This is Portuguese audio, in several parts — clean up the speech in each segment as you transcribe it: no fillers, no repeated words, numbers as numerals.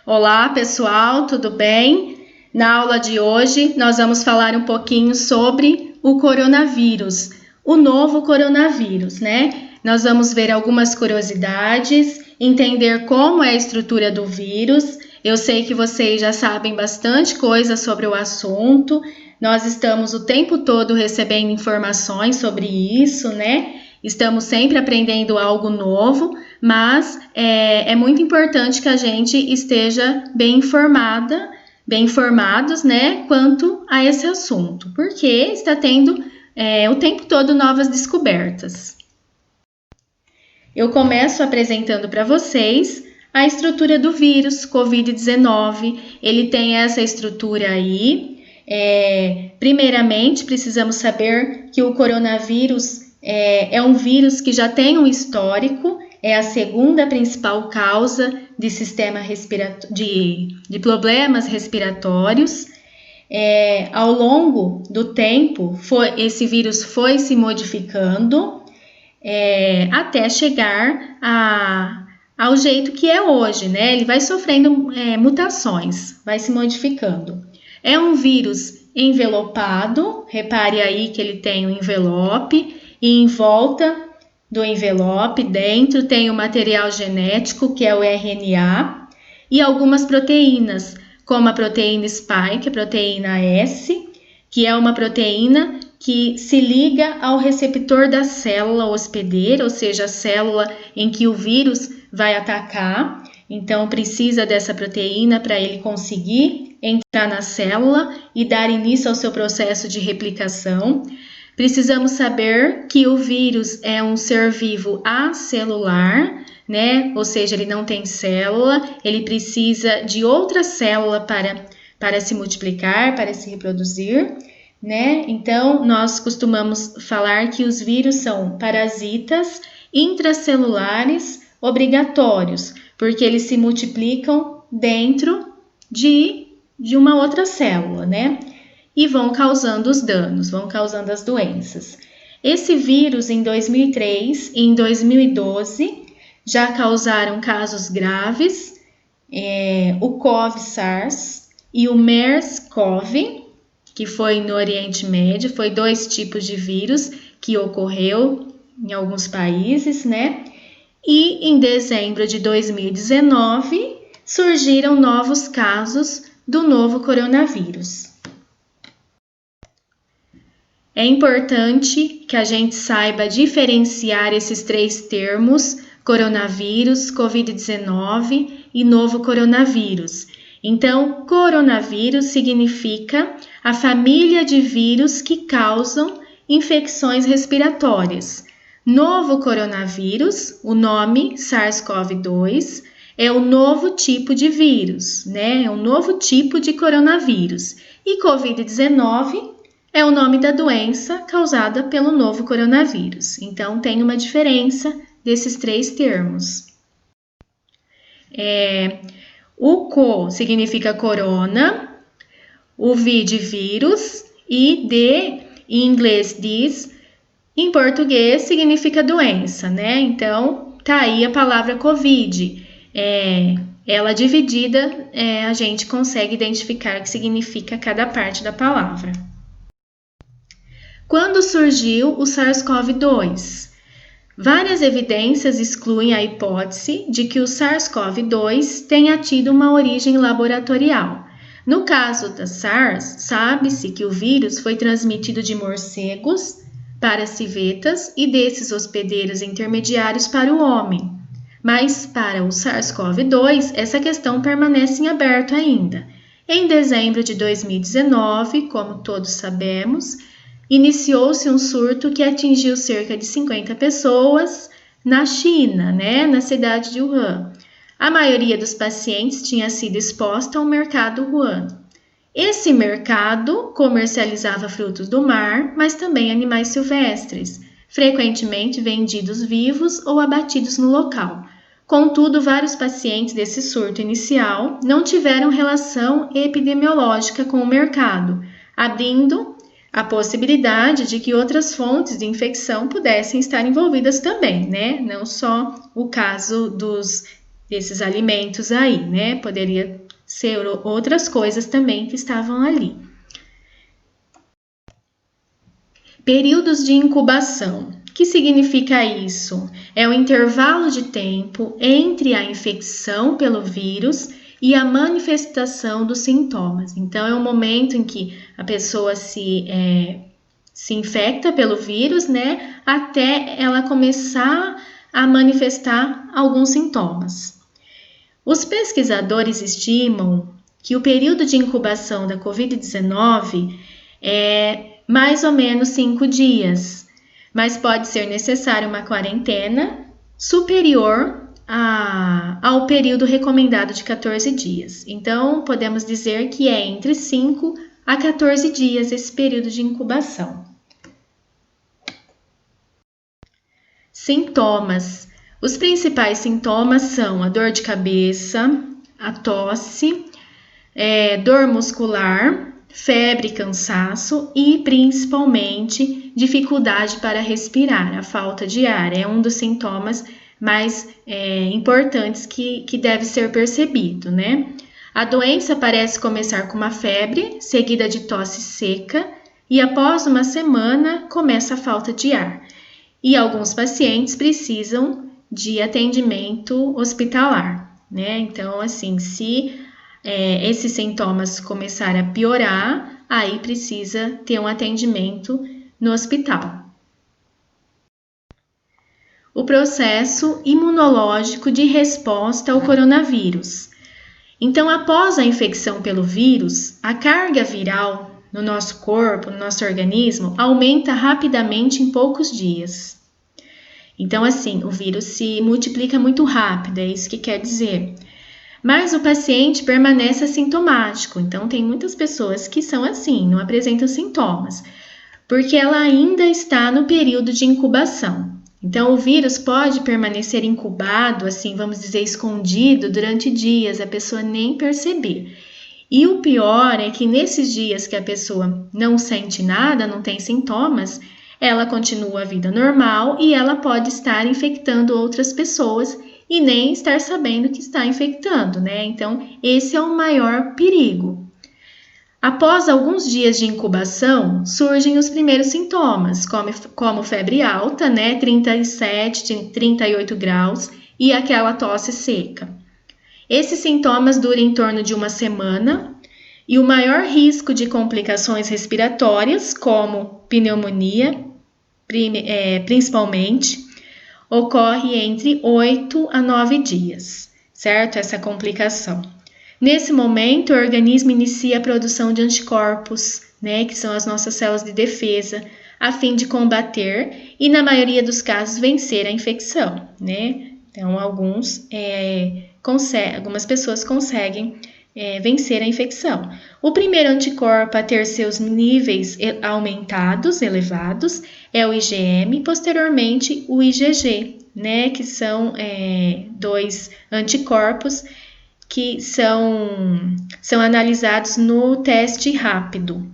Olá, pessoal, tudo bem? Na aula de hoje, nós vamos falar um pouquinho sobre o coronavírus, o novo coronavírus, né? Nós vamos ver algumas curiosidades, entender como é a estrutura do vírus. Eu sei que vocês já sabem bastante coisa sobre o assunto. Nós estamos o tempo todo recebendo informações sobre isso, né? Estamos sempre aprendendo algo novo, mas é muito importante que a gente esteja bem informados, né, quanto a esse assunto, porque está tendo o tempo todo novas descobertas. Eu começo apresentando para vocês a estrutura do vírus Covid-19. Ele tem essa estrutura aí. Primeiramente, precisamos saber que o coronavírus é um vírus que já tem um histórico, é a segunda principal causa de sistema de problemas respiratórios. Ao longo do tempo, esse vírus foi se modificando até chegar ao jeito que é hoje, né? Ele vai sofrendo mutações, vai se modificando. É um vírus envelopado, repare aí que ele tem um envelope, e em volta do envelope, dentro, tem o material genético, que é o RNA, e algumas proteínas, como a proteína spike, a proteína S, que é uma proteína que se liga ao receptor da célula hospedeira, ou seja, a célula em que o vírus vai atacar. Então, precisa dessa proteína para ele conseguir entrar na célula e dar início ao seu processo de replicação. Precisamos saber que o vírus é um ser vivo acelular, né? Ou seja, ele não tem célula, ele precisa de outra célula para se multiplicar, para se reproduzir, né? Então, nós costumamos falar que os vírus são parasitas intracelulares obrigatórios, porque eles se multiplicam dentro de uma outra célula, né? E vão causando os danos, vão causando as doenças. Esse vírus, em 2003 e em 2012, já causaram casos graves, o CoV-SARS e o MERS-CoV, que foi no Oriente Médio, foi 2 tipos de vírus que ocorreu em alguns países, né? E em dezembro de 2019, surgiram novos casos do novo coronavírus. É importante que a gente saiba diferenciar esses 3 termos, coronavírus, Covid-19 e novo coronavírus. Então, coronavírus significa a família de vírus que causam infecções respiratórias. Novo coronavírus, o nome SARS-CoV-2, é o novo tipo de vírus, né? É um novo tipo de coronavírus. E Covid-19 é o nome da doença causada pelo novo coronavírus. Então, tem uma diferença desses 3 termos. O co significa corona, o vi de vírus e de, em inglês, diz, em português significa doença, né? Então, tá aí a palavra COVID. Ela dividida, a gente consegue identificar o que significa cada parte da palavra. Quando surgiu o SARS-CoV-2? Várias evidências excluem a hipótese de que o SARS-CoV-2 tenha tido uma origem laboratorial. No caso da SARS, sabe-se que o vírus foi transmitido de morcegos para civetas e desses hospedeiros intermediários para o homem. Mas para o SARS-CoV-2, essa questão permanece em aberto ainda. Em dezembro de 2019, como todos sabemos, iniciou-se um surto que atingiu cerca de 50 pessoas na China, né, na cidade de Wuhan. A maioria dos pacientes tinha sido exposta ao mercado Wuhan. Esse mercado comercializava frutos do mar, mas também animais silvestres, frequentemente vendidos vivos ou abatidos no local. Contudo, vários pacientes desse surto inicial não tiveram relação epidemiológica com o mercado, abrindo a possibilidade de que outras fontes de infecção pudessem estar envolvidas também, né? Não só o caso dos desses alimentos aí, né? Poderia ser outras coisas também que estavam ali. Períodos de incubação. O que significa isso? É o intervalo de tempo entre a infecção pelo vírus e a manifestação dos sintomas. Então, é o momento em que a pessoa se infecta pelo vírus, né? Até ela começar a manifestar alguns sintomas. Os pesquisadores estimam que o período de incubação da Covid-19 é mais ou menos 5 dias, mas pode ser necessária uma quarentena superior ao período recomendado de 14 dias. Então, podemos dizer que é entre 5 a 14 dias esse período de incubação. Sintomas. Os principais sintomas são a dor de cabeça, a tosse, dor muscular, febre, cansaço e, principalmente, dificuldade para respirar. A falta de ar é um dos sintomas mais importantes que deve ser percebido, né? A doença parece começar com uma febre, seguida de tosse seca, e após uma semana começa a falta de ar. E alguns pacientes precisam de atendimento hospitalar, né? Então, assim, se esses sintomas começarem a piorar, aí precisa ter um atendimento no hospital. O processo imunológico de resposta ao coronavírus. Então, após a infecção pelo vírus, a carga viral no nosso corpo, no nosso organismo, aumenta rapidamente em poucos dias. Então, assim, o vírus se multiplica muito rápido, é isso que quer dizer. Mas o paciente permanece assintomático, então tem muitas pessoas que são assim, não apresentam sintomas, porque ela ainda está no período de incubação. Então, o vírus pode permanecer incubado, assim, vamos dizer, escondido durante dias, a pessoa nem perceber. E o pior é que nesses dias que a pessoa não sente nada, não tem sintomas, ela continua a vida normal e ela pode estar infectando outras pessoas e nem estar sabendo que está infectando, né? Então, esse é o maior perigo. Após alguns dias de incubação, surgem os primeiros sintomas, como febre alta, né? 37, 38 graus e aquela tosse seca. Esses sintomas duram em torno de uma semana e o maior risco de complicações respiratórias, como pneumonia, principalmente, ocorre entre 8 a 9 dias, certo? Essa complicação. Nesse momento, o organismo inicia a produção de anticorpos, né, que são as nossas células de defesa, a fim de combater e, na maioria dos casos, vencer a infecção, né? Então, algumas pessoas conseguem vencer a infecção. O primeiro anticorpo a ter seus níveis aumentados, elevados, é o IgM, posteriormente o IgG, né, que são 2 anticorpos que são analisados no teste rápido.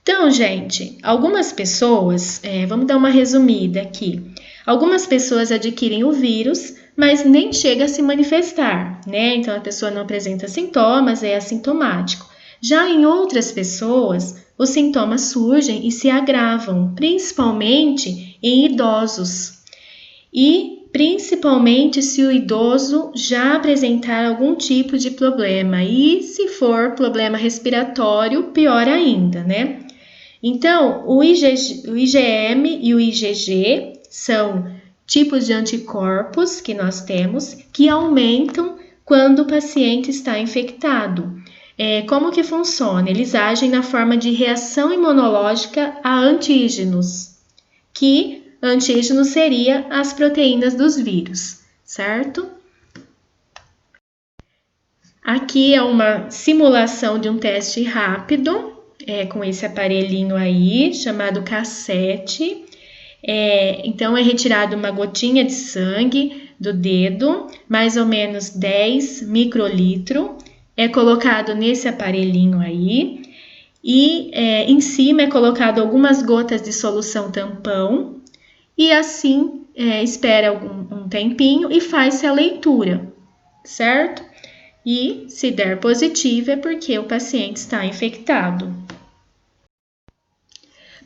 Então, gente, algumas pessoas, vamos dar uma resumida aqui. Algumas pessoas adquirem o vírus, mas nem chega a se manifestar, né? Então, a pessoa não apresenta sintomas, é assintomático. Já em outras pessoas, os sintomas surgem e se agravam, principalmente em idosos. E principalmente se o idoso já apresentar algum tipo de problema. E se for problema respiratório, pior ainda, né? Então, o IgM e o IgG são tipos de anticorpos que nós temos que aumentam quando o paciente está infectado. Como que funciona? Eles agem na forma de reação imunológica a antígenos, que antígenos seria as proteínas dos vírus, certo? Aqui é uma simulação de um teste rápido, com esse aparelhinho aí, chamado cassete. Então, é retirado uma gotinha de sangue do dedo, mais ou menos 10 microlitros, é colocado nesse aparelhinho aí, e em cima é colocado algumas gotas de solução tampão, e assim espera um tempinho e faz-se a leitura. certo? E se der positivo é porque o paciente está infectado.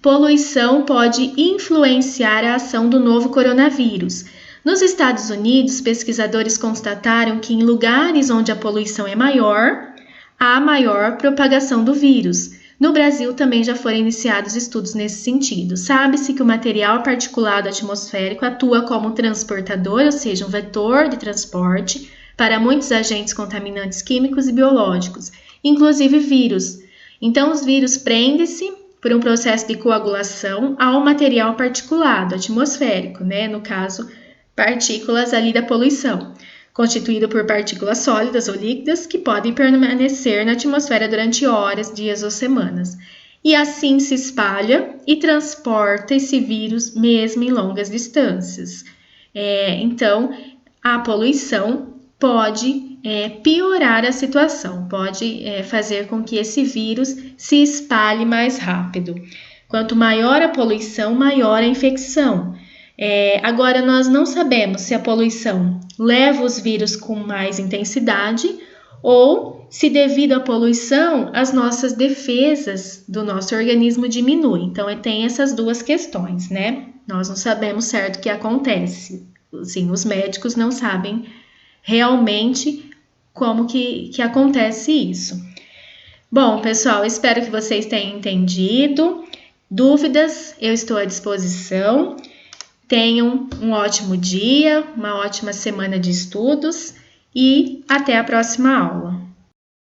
Poluição pode influenciar a ação do novo coronavírus. Nos Estados Unidos, pesquisadores constataram que em lugares onde a poluição é maior, há maior propagação do vírus. No Brasil também já foram iniciados estudos nesse sentido. Sabe-se que o material particulado atmosférico atua como transportador, ou seja, um vetor de transporte, para muitos agentes contaminantes químicos e biológicos, inclusive vírus. Então, os vírus prendem-se por um processo de coagulação ao material particulado atmosférico, né? No caso, partículas ali da poluição, constituído por partículas sólidas ou líquidas que podem permanecer na atmosfera durante horas, dias ou semanas. E assim se espalha e transporta esse vírus mesmo em longas distâncias. Então, a poluição pode piorar a situação, pode fazer com que esse vírus se espalhe mais rápido. Quanto maior a poluição, maior a infecção. Agora, nós não sabemos se a poluição leva os vírus com mais intensidade ou se, devido à poluição, as nossas defesas do nosso organismo diminuem. Então, tem essas duas questões, né? Nós não sabemos certo o que acontece. Sim, os médicos não sabem realmente como que acontece isso. Bom, pessoal, espero que vocês tenham entendido. Dúvidas, eu estou à disposição. Tenham um ótimo dia, uma ótima semana de estudos e até a próxima aula.